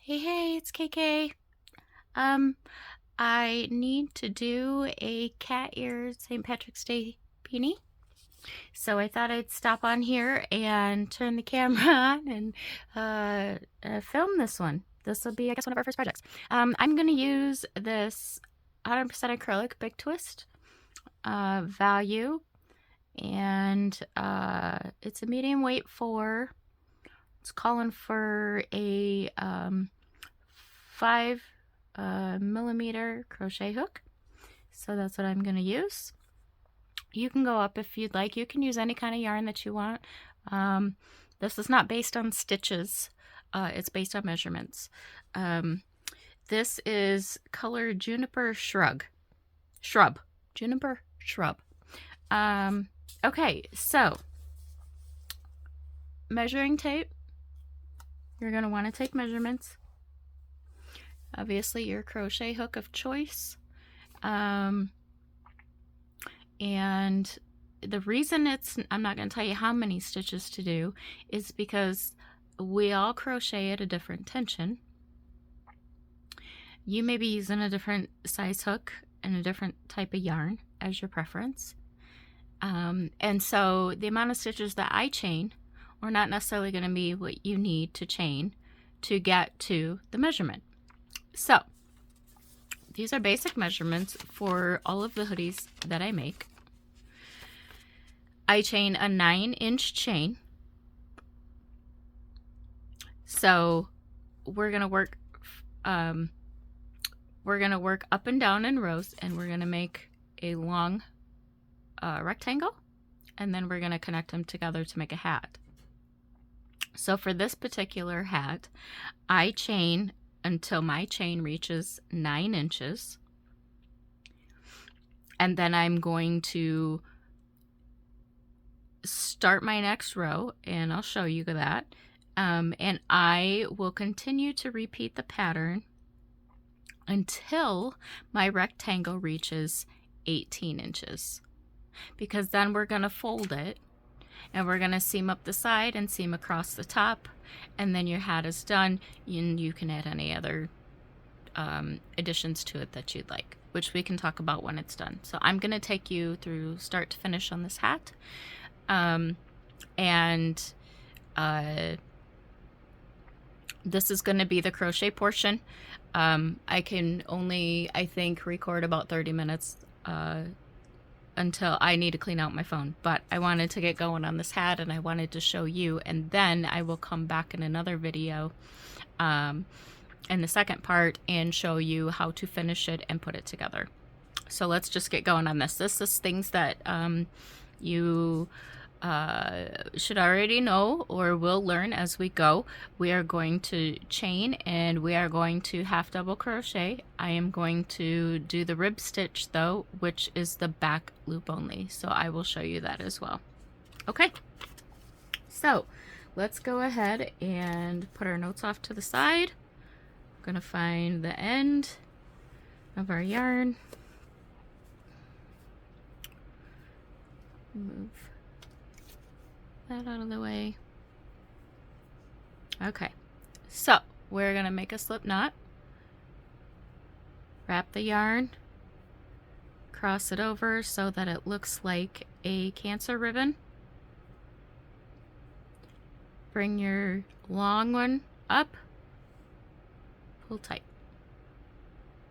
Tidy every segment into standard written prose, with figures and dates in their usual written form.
Hey, it's KK. Um, I need to do a cat ear St. Patrick's Day beanie. So I thought I'd stop on here and turn the camera on and film this one. This will be, I guess, one of our first projects. I'm going to use this 100% acrylic Big Twist value, and it's a medium weight 4. It's calling for a 5 millimeter crochet hook. So that's what I'm going to use. You can go up if you'd like. You can use any kind of yarn that you want. This is not based on stitches. It's based on measurements. This is color Juniper Shrub. Juniper Shrub. Okay, so measuring tape. You're going to want to take measurements. Obviously your crochet hook of choice. And the reason I'm not going to tell you how many stitches to do is because we all crochet at a different tension. You may be using a different size hook and a different type of yarn as your preference. And so the amount of stitches that I chain are not necessarily going to be what you need to chain to get to the measurement. So these are basic measurements for all of the hoodies that I make. I chain a 9-inch chain. So we're gonna work up and down in rows, and we're gonna make a long rectangle, and then we're gonna connect them together to make a hat. So for this particular hat, I chain until my chain reaches 9 inches. And then I'm going to start my next row, and I'll show you that. And I will continue to repeat the pattern until my rectangle reaches 18 inches. Because then we're going to fold it, and we're going to seam up the side and seam across the top, and then your hat is done, and you can add any other additions to it that you'd like, which we can talk about when it's done. So I'm going to take you through start to finish on this hat. This is going to be the crochet portion. I can only, I think, record about 30 minutes until I need to clean out my phone, but I wanted to get going on this hat, and I wanted to show you, and then I will come back in another video in the second part and show you how to finish it and put it together. So let's just get going on this. This is things that you should already know or will learn as we go. We are going to chain, and we are going to half double crochet. I am going to do the rib stitch though, which is the back loop only, so I will show you that as well. Okay, so let's go ahead and put our notes off to the side. I'm gonna find the end of our yarn, move that out of the way. Okay, so we're gonna make a slip knot, wrap the yarn, cross it over so that it looks like a Cancer ribbon, bring your long one up, pull tight,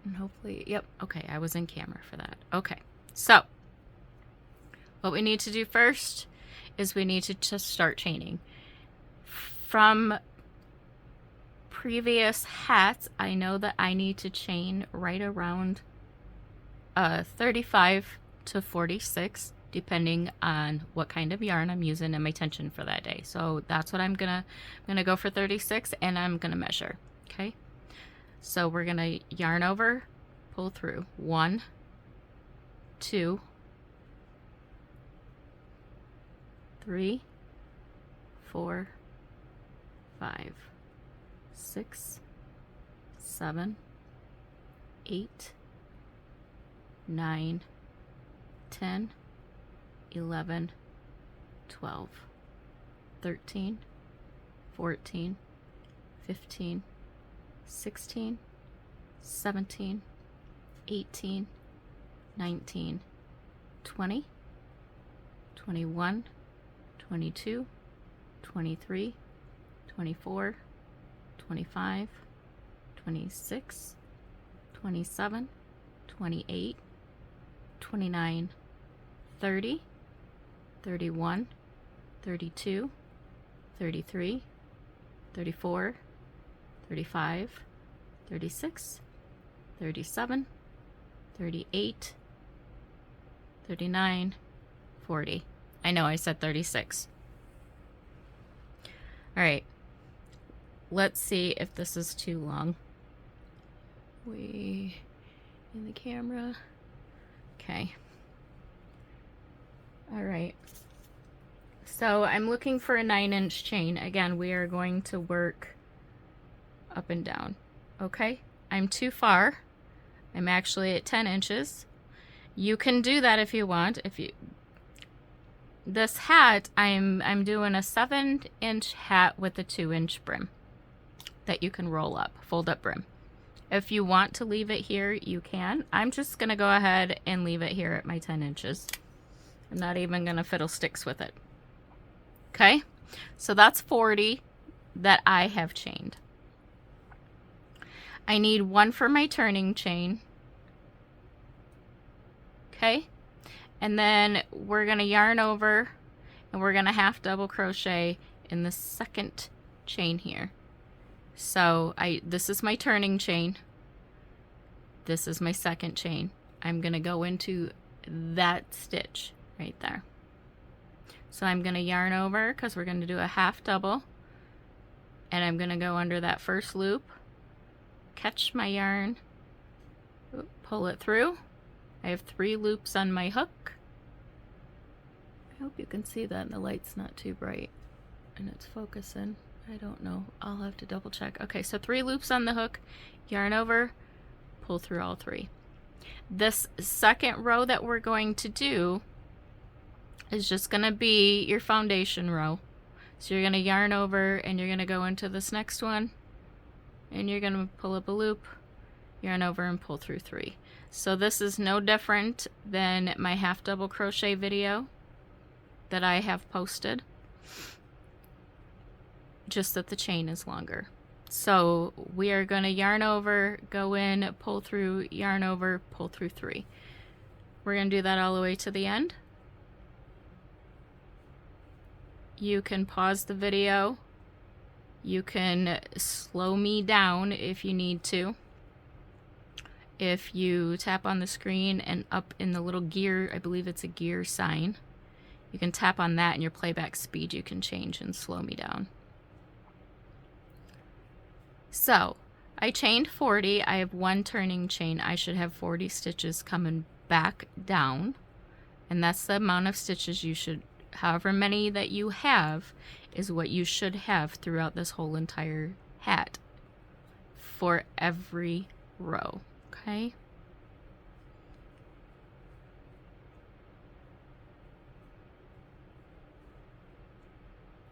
and hopefully, yep, okay, I was in camera for that. Okay, so what we need to do first is we need to just start chaining. From previous hats, I know that I need to chain right around 35 to 46, depending on what kind of yarn I'm using and my tension for that day. So that's what I'm gonna go for 36, and I'm gonna measure. Okay, so we're gonna yarn over, pull through 1, 2, 3, 4, 5, 6, 7, 8, 9, 10, 11, 12, 13, 14, 15, 16, 17, 18, 19, 20, 21, 22, 23, 24, 25, 26, 27, 28, 29, 30, 31, 32, 33, 34, 35, 36, 37, 38, 39, 40. I know I said 36. All right. Let's see if this is too long. Way in the camera. Okay. All right. So I'm looking for a 9-inch chain. Again, we are going to work up and down. Okay. I'm too far. I'm actually at 10 inches. You can do that if you want. This hat, I'm doing a 7-inch hat with a 2-inch brim that you can roll up, fold up brim. If you want to leave it here, you can. I'm just gonna go ahead and leave it here at my 10 inches. I'm not even gonna fiddlesticks with it. Okay, so that's 40 that I have chained. I need one for my turning chain. Okay, and then we're gonna yarn over and we're gonna half double crochet in the second chain here. So this is my turning chain. This is my second chain. I'm gonna go into that stitch right there. So I'm gonna yarn over because we're gonna do a half double, and I'm gonna go under that first loop, catch my yarn, pull it through. I have 3 loops on my hook. I hope you can see that and the light's not too bright and it's focusing. I don't know. I'll have to double check. Okay, so 3 loops on the hook, yarn over, pull through all 3. This second row that we're going to do is just going to be your foundation row. So you're going to yarn over and you're going to go into this next one and you're going to pull up a loop, yarn over and pull through 3. So this is no different than my half double crochet video that I have posted, just that the chain is longer. So we are going to yarn over, go in, pull through, yarn over, pull through 3. We're going to do that all the way to the end. You can pause the video. You can slow me down if you need to. If you tap on the screen and up in the little gear, I believe it's a gear sign, you can tap on that and your playback speed you can change and slow me down. So I chained 40. I have 1 turning chain. I should have 40 stitches coming back down, and that's the amount of stitches you should, however many that you have is what you should have throughout this whole entire hat for every row. Okay.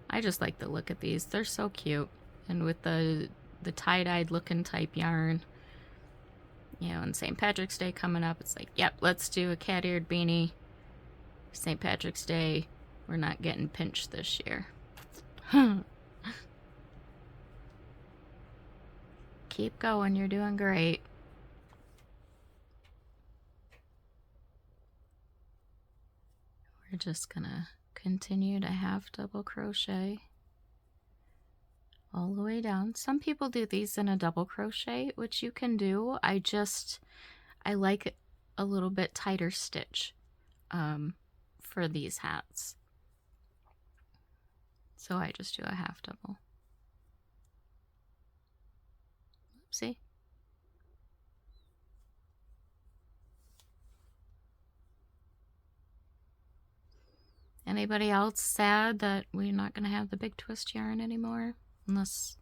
I just like the look at these. They're so cute. And with the tie-dyed looking type yarn, you know, and St. Patrick's Day coming up, it's like, yep, let's do a cat-eared beanie. St. Patrick's Day, we're not getting pinched this year. Keep going, you're doing great. We're just gonna continue to half double crochet all the way down. Some people do these in a double crochet, which you can do. I like a little bit tighter stitch for these hats. So I just do a half double. Oopsie. Anybody else sad that we're not going to have the big twist yarn anymore? Unless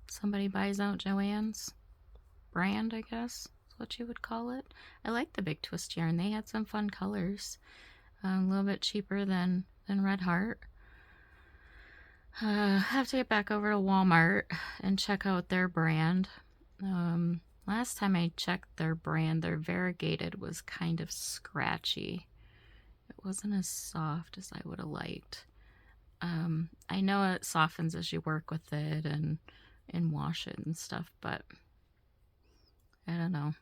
somebody buys out Joann's brand, I guess is what you would call it. I like the big twist yarn. They had some fun colors. A little bit cheaper than Red Heart. Have to get back over to Walmart and check out their brand. Last time I checked their brand, their variegated was kind of scratchy. It wasn't as soft as I would have liked. I know it softens as you work with it and wash it and stuff, but I don't know.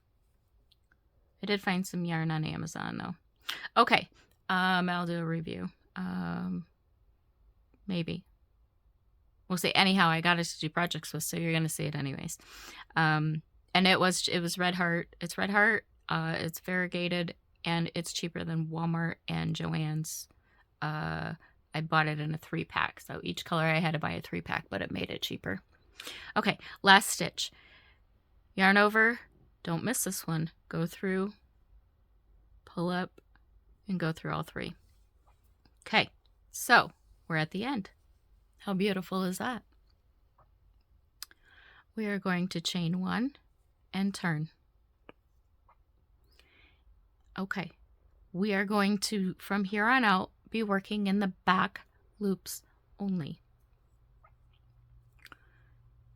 I did find some yarn on Amazon though. Okay, I'll do a review. Maybe. We'll see. Anyhow, I got it to do projects with, so you're gonna see it anyways. And it was Red Heart. It's Red Heart. It's variegated, and it's cheaper than Walmart and Joann's. I bought it in a 3-pack, so each color I had to buy a 3-pack, but it made it cheaper. Okay, last stitch. Yarn over. Don't miss this one. Go through, pull up, and go through all 3. Okay, so we're at the end. How beautiful is that? We are going to chain 1 and turn. Okay, we are going to, from here on out, be working in the back loops only.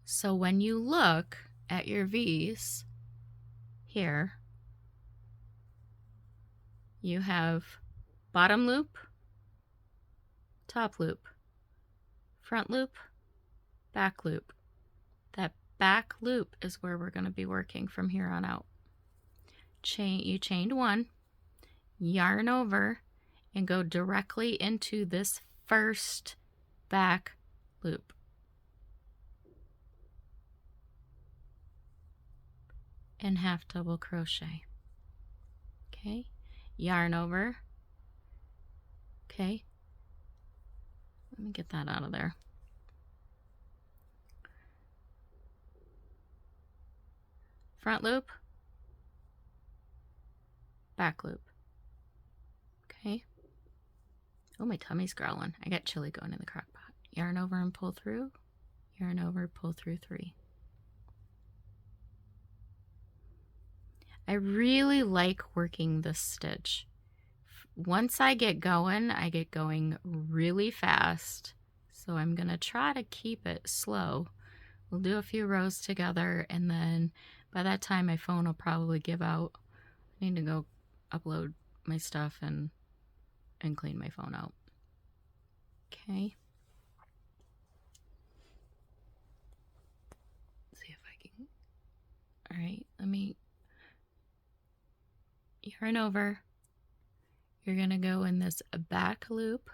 So when you look at your V's here, you have bottom loop, top loop, front loop, back loop. That back loop is where we're going to be working from here on out. You chained 1, yarn over, and go directly into this first back loop. And half double crochet. Okay, yarn over. Okay, let me get that out of there. Front loop, back loop. Okay. Oh, my tummy's growling. I got chili going in the crock pot. Yarn over and pull through. Yarn over, pull through 3. I really like working this stitch. Once I get going really fast. So I'm going to try to keep it slow. We'll do a few rows together, and then by that time my phone will probably give out. I need to go upload my stuff and clean my phone out. Okay. Let's see if I can. All right, let me yarn over. You're going to go in this back loop,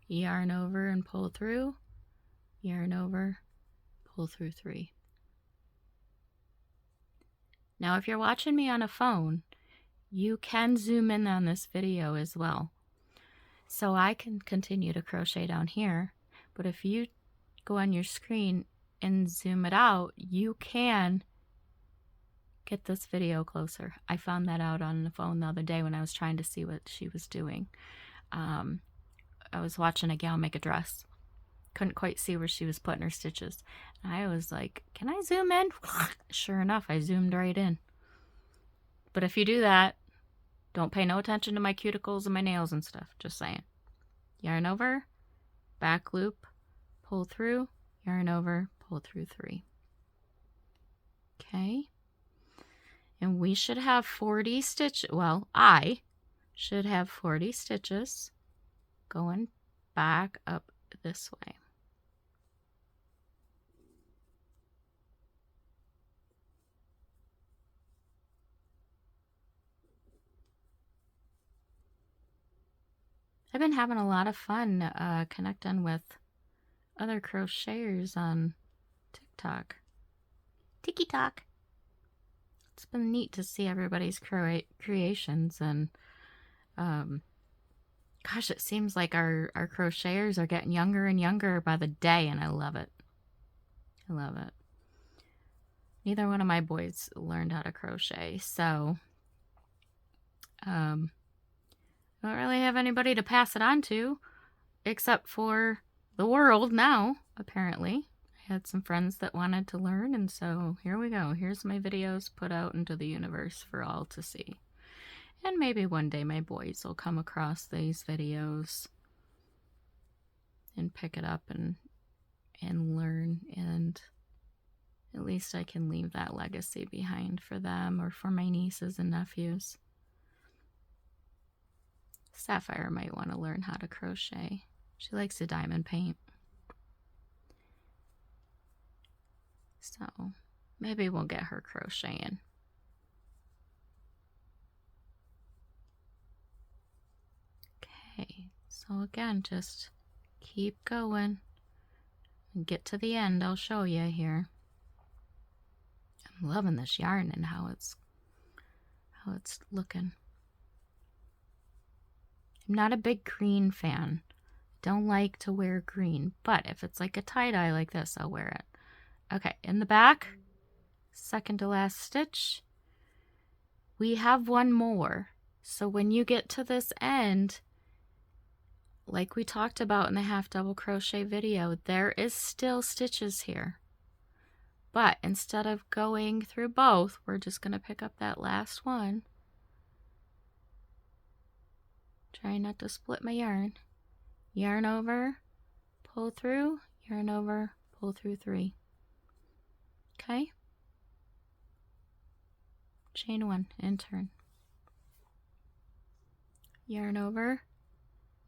yarn over and pull through, yarn over, pull through 3. Now, if you're watching me on a phone, you can zoom in on this video as well. So I can continue to crochet down here, but if you go on your screen and zoom it out, you can get this video closer. I found that out on the phone the other day when I was trying to see what she was doing. I was watching a gal make a dress. Couldn't quite see where she was putting her stitches. I was like, can I zoom in? Sure enough, I zoomed right in. But if you do that, don't pay no attention to my cuticles and my nails and stuff. Just saying. Yarn over, back loop, pull through, yarn over, pull through 3. Okay. And we should have 40 stitches. Well, I should have 40 stitches going back up this way. I've been having a lot of fun connecting with other crocheters on TikTok. Tiki-Talk. It's been neat to see everybody's creations, and gosh, it seems like our crocheters are getting younger and younger by the day, and I love it. I love it. Neither one of my boys learned how to crochet, so I don't really have anybody to pass it on to, except for the world now, apparently. I had some friends that wanted to learn, and so here we go. Here's my videos put out into the universe for all to see. And maybe one day my boys will come across these videos and pick it up and learn and at least least I can leave that legacy behind for them or for my nieces and nephews. Sapphire might want to learn how to crochet. She likes to diamond paint. So maybe we'll get her crocheting. Okay, so again, just keep going and get to the end. I'll show you here. I'm loving this yarn and how it's looking. I'm not a big green fan. Don't like to wear green, but if it's like a tie-dye like this, I'll wear it. Okay, in the back, second to last stitch, we have one more. So when you get to this end, like we talked about in the half double crochet video, there is still stitches here. But instead of going through both, we're just going to pick up that last one. Try not to split my yarn. Yarn over, pull through, yarn over, pull through 3. Okay? Chain 1 and turn. Yarn over,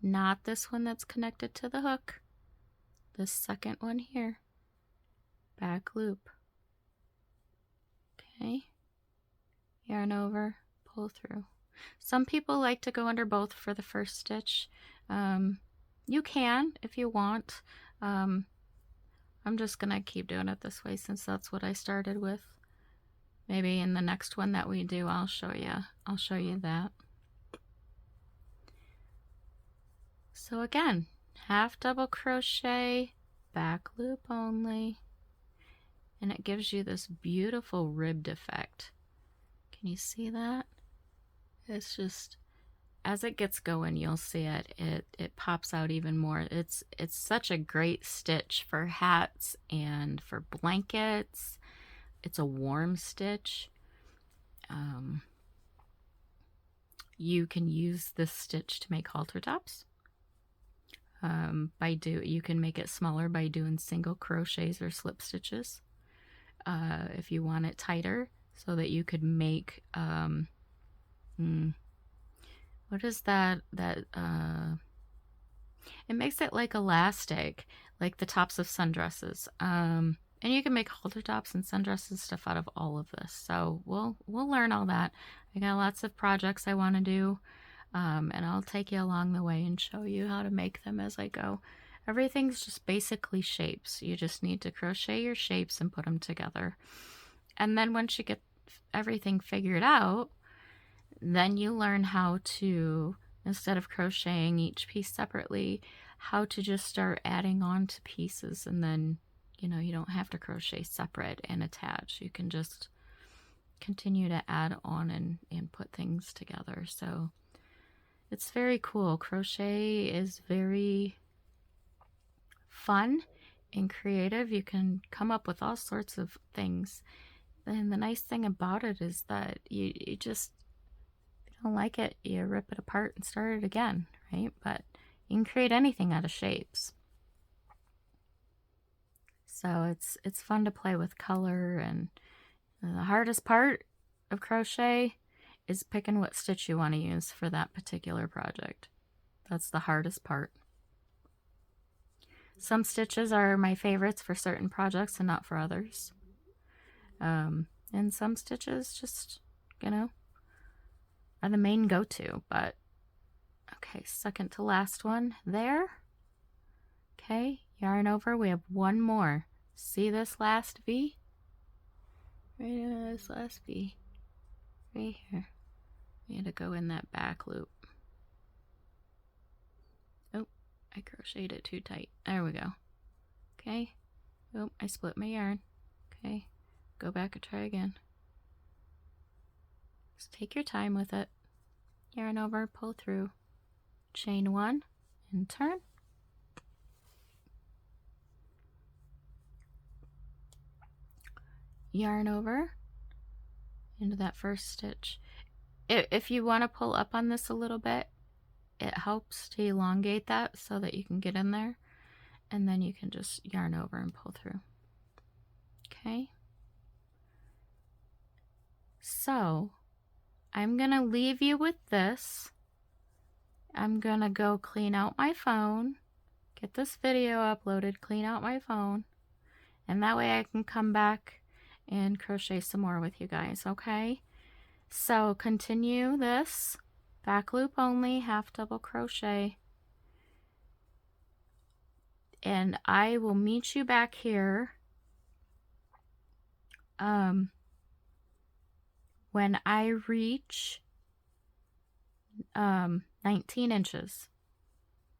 not this one that's connected to the hook, this second one here. Back loop. Okay? Yarn over, pull through. Some people like to go under both for the first stitch. You can if you want. I'm just gonna keep doing it this way since that's what I started with. Maybe in the next one that we do, I'll show you that. So again, half double crochet, back loop only, and it gives you this beautiful ribbed effect. Can you see that? It's just, as it gets going, you'll see it pops out even more. It's such a great stitch for hats and for blankets. It's a warm stitch. You can use this stitch to make halter tops. You can make it smaller by doing single crochets or slip stitches. If you want it tighter, so that you could make what is that? It makes it like elastic, like the tops of sundresses. And you can make halter tops and sundresses stuff out of all of this. So we'll learn all that. I got lots of projects I want to do, and I'll take you along the way and show you how to make them as I go. Everything's just basically shapes. You just need to crochet your shapes and put them together. And then once you get everything figured out, then you learn how to, instead of crocheting each piece separately, how to just start adding on to pieces, and then, you know, you don't have to crochet separate and attach. You can just continue to add on and put things together. So it's very cool. Crochet is very fun and creative. You can come up with all sorts of things. And the nice thing about it is that you just, if you don't like it, you rip it apart and start it again, right? But you can create anything out of shapes. So it's fun to play with color, and the hardest part of crochet is picking what stitch you want to use for that particular project. That's the hardest part. Some stitches are my favorites for certain projects and not for others. And some stitches just, you know, are the main go-to. But okay, second to last one there. Okay, yarn over. We have one more. See this last V? Right in this last V. Right here. We had to go in that back loop. Oh, I crocheted it too tight. There we go. Okay. Oh, I split my yarn. Okay. Go back and try again. Just take your time with it. Yarn over, pull through. Chain one and turn. Yarn over into that first stitch. If you want to pull up on this a little bit, it helps to elongate that so that you can get in there, and then you can just yarn over and pull through. Okay, So I'm gonna leave you with this. I'm gonna go clean out my phone, get this video uploaded, clean out my phone, and that way I can come back and crochet some more with you guys, okay? So continue this, back loop only, half double crochet, and I will meet you back here when I reach 19 inches.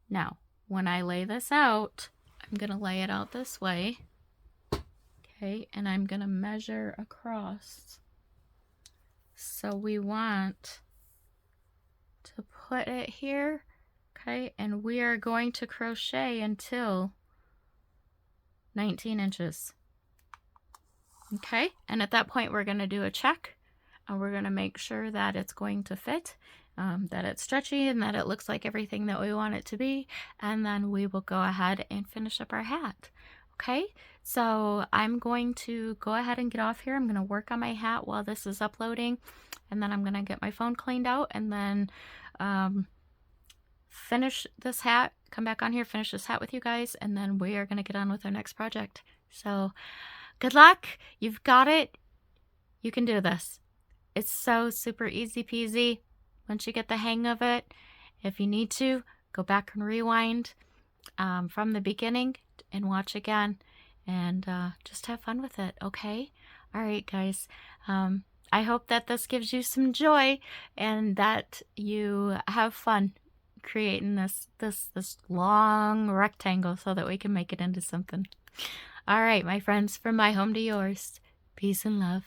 Now, when I lay this out, I'm going to lay it out this way, okay, and I'm going to measure across. So we want to put it here, okay, and we are going to crochet until 19 inches. Okay, and at that point we're going to do a check, and we're going to make sure that it's going to fit, that it's stretchy, and that it looks like everything that we want it to be, and then we will go ahead and finish up our hat. Okay, so I'm going to go ahead and get off here. I'm going to work on my hat while this is uploading, and then I'm going to get my phone cleaned out, and then finish this hat, come back on here, finish this hat with you guys, and then we are going to get on with our next project. So good luck. You've got it. You can do this. It's so super easy peasy once you get the hang of it. If you need to, go back and rewind from the beginning and watch again, and just have fun with it, okay? All right, guys. I hope that this gives you some joy and that you have fun creating this long rectangle so that we can make it into something. All right, my friends, from my home to yours, peace and love.